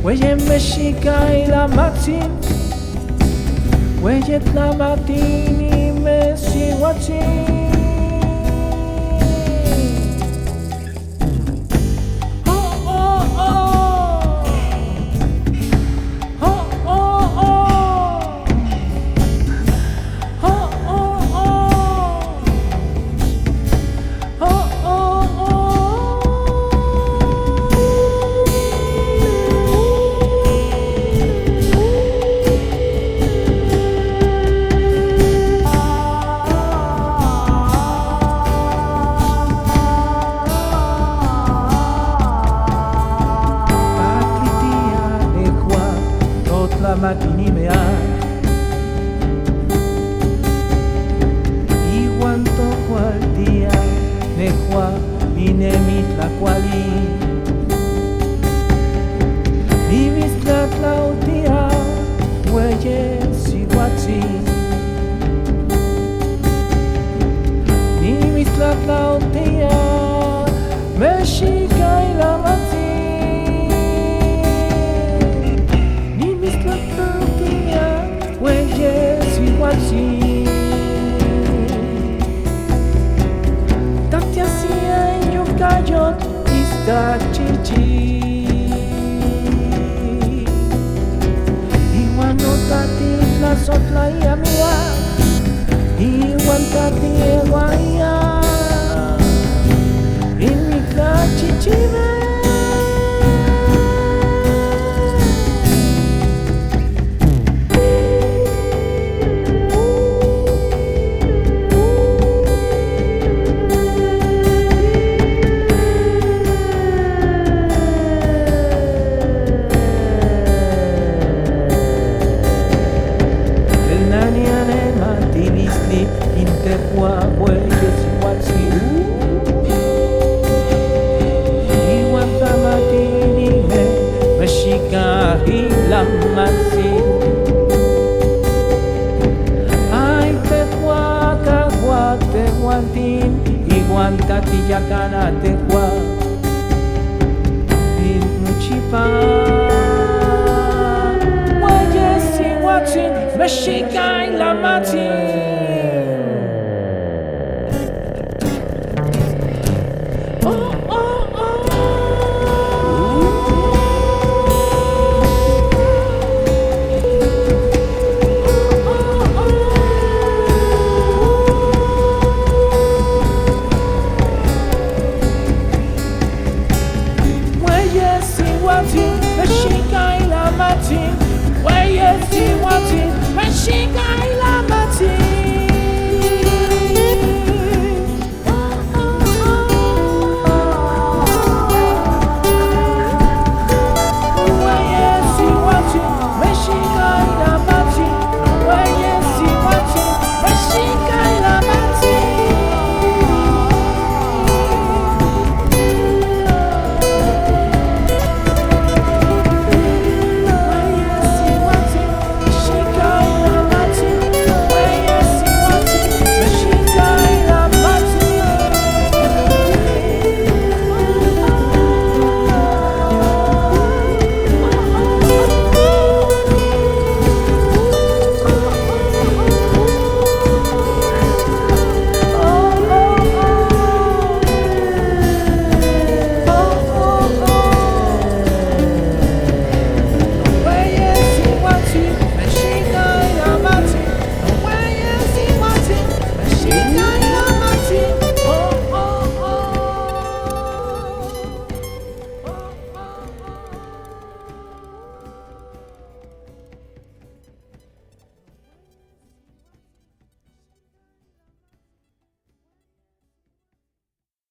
Oye Mexica y la Maxim, oye la Martín y Messi Guachín. Matini mea Iguanto cual día Nejua inemi tlacuali Nimis tlatlautia Hueye siguatzi Nimis tlatlautia Mexica y la Maxi Tatia sia in yo cayot ista chichi Iwan no tati la sotla ia mia Iwan tati eguaya In mi ka chichi Interhua huellas igualsi Iguanta matini me Mexica y la Maxi Ay te huaca te guantin Iguanta tiyacana te hua In muchipa Huellas igualsi Mexica y la Maxi Mexica y la Maxi, huellas y Guachín, Mexica y la